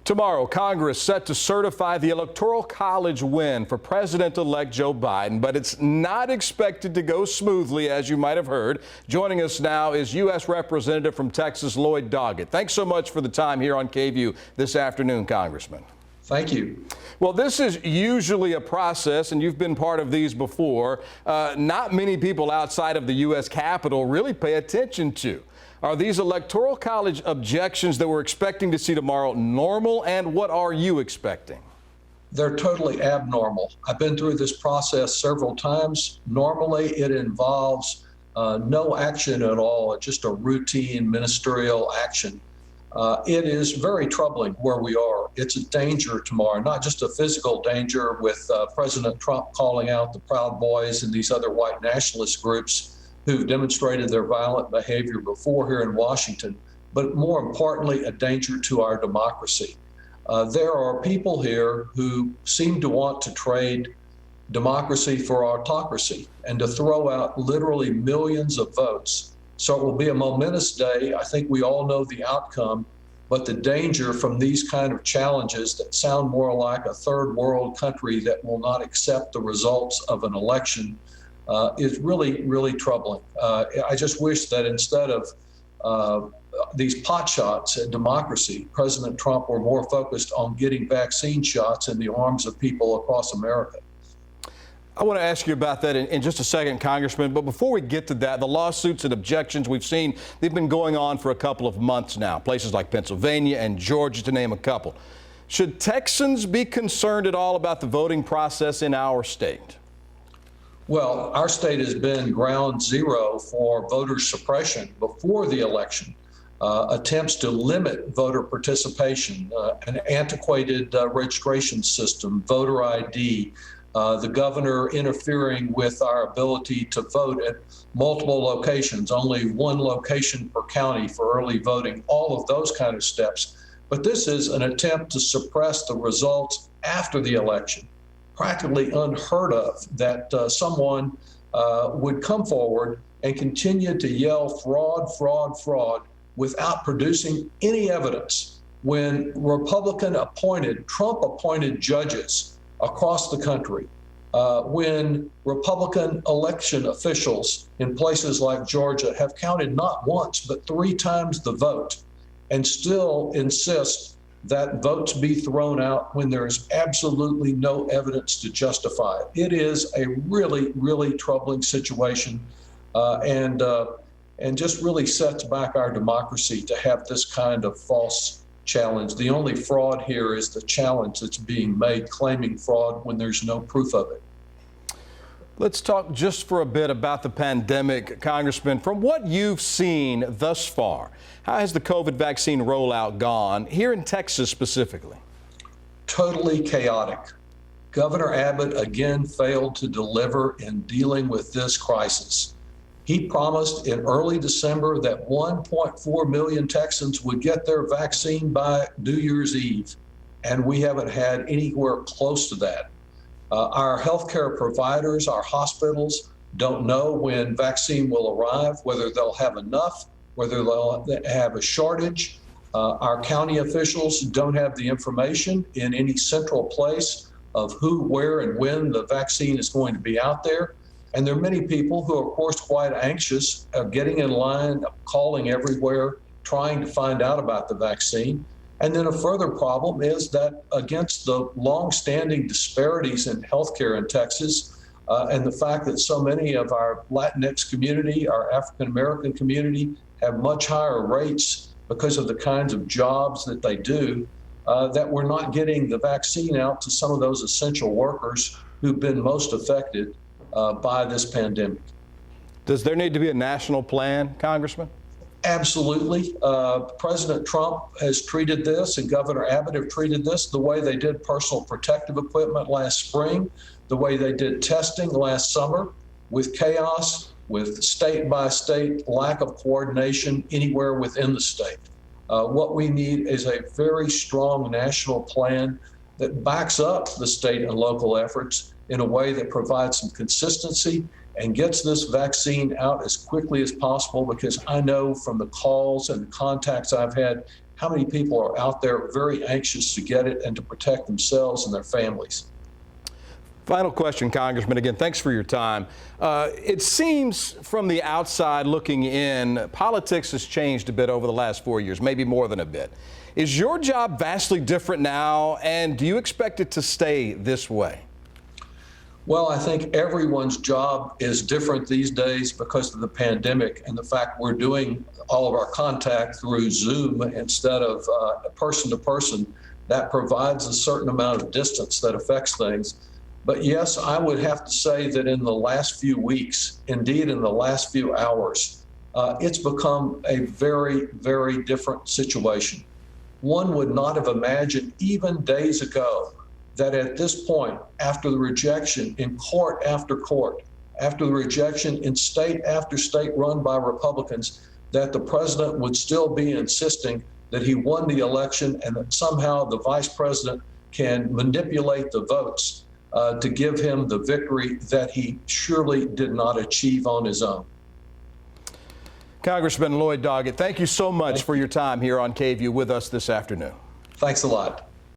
Tomorrow, Congress set to certify the Electoral College win for President-elect Joe Biden, but it's not expected to go smoothly, as you might have heard. Joining us now is U.S. Representative from Texas, Lloyd Doggett. Thanks so much for the time here on KVUE this afternoon, Congressman. Thank you. Well, this is usually a process, and you've been part of these before, not many people outside of the U.S. Capitol really pay attention to. Are these Electoral College objections that we're expecting to see tomorrow normal, and what are you expecting? They're totally abnormal. I've been through this process several times. Normally, it involves no action at all, just a routine ministerial action. It is very troubling where we are. It's a danger tomorrow, not just a physical danger with President Trump calling out the Proud Boys and these other white nationalist groups who've demonstrated their violent behavior before here in Washington, but more importantly, a danger to our democracy. There are people here who seem to want to trade democracy for autocracy and to throw out literally millions of votes. So it will be a momentous day. I think we all know the outcome, but the danger from these kind of challenges that sound more like a third world country that will not accept the results of an election is really, really troubling. I just wish that instead of these pot shots at democracy, President Trump were more focused on getting vaccine shots in the arms of people across America. I want to ask you about that in just a second, Congressman, but before we get to that, the lawsuits and objections we've seen, they've been going on for a couple of months now, places like Pennsylvania and Georgia, to name a couple. Should Texans be concerned at all about the voting process in our state? Well, our state has been ground zero for voter suppression before the election. Attempts to limit voter participation, an antiquated registration system, voter ID, the governor interfering with our ability to vote at multiple locations, only one location per county for early voting, all of those kind of steps. But this is an attempt to suppress the results after the election. Practically unheard of that someone would come forward and continue to yell fraud, fraud, fraud without producing any evidence when Trump-appointed judges across the country, when Republican election officials in places like Georgia have counted not once but 3 times the vote and still insist that votes be thrown out when there is absolutely no evidence to justify it. It is a really, really troubling situation and just really sets back our democracy to have this kind of false challenge. The only fraud here is the challenge that's being made, claiming fraud when there's no proof of it. Let's talk just for a bit about the pandemic, Congressman. From what you've seen thus far, how has the COVID vaccine rollout gone here in Texas specifically? Totally chaotic. Governor Abbott again failed to deliver in dealing with this crisis. He promised in early December that 1.4 million Texans would get their vaccine by New Year's Eve, and we haven't had anywhere close to that. Our healthcare providers, our hospitals, don't know when vaccine will arrive, whether they'll have enough, whether they'll have a shortage. Our county officials don't have the information in any central place of who, where, and when the vaccine is going to be out there. And there are many people who are, of course, quite anxious, getting in line, calling everywhere, trying to find out about the vaccine. And then a further problem is that against the long-standing disparities in healthcare in Texas and the fact that so many of our Latinx community, our African-American community have much higher rates because of the kinds of jobs that they do, that we're not getting the vaccine out to some of those essential workers who've been most affected by this pandemic. Does there need to be a national plan, Congressman? Absolutely. President Trump has treated this, and Governor Abbott have treated this the way they did personal protective equipment last spring, the way they did testing last summer, with chaos, with state-by-state lack of coordination anywhere within the state. What we need is a very strong national plan that backs up the state and local efforts in a way that provides some consistency and gets this vaccine out as quickly as possible, because I know from the calls and the contacts I've had how many people are out there very anxious to get it and to protect themselves and their families. Final question, Congressman. Again, thanks for your time. It seems from the outside looking in, politics has changed a bit over the last 4 years, maybe more than a bit. Is your job vastly different now, and do you expect it to stay this way? Well, I think everyone's job is different these days because of the pandemic and the fact we're doing all of our contact through Zoom instead of person to person. That provides a certain amount of distance that affects things. But yes, I would have to say that in the last few weeks, indeed in the last few hours, it's become a very, very different situation. One would not have imagined even days ago that at this point, after the rejection in court after court, after the rejection in state after state run by Republicans, that the president would still be insisting that he won the election and that somehow the vice president can manipulate the votes to give him the victory that he surely did not achieve on his own. Congressman Lloyd Doggett, thank you so much for your time here on KVUE with us this afternoon. Thanks a lot.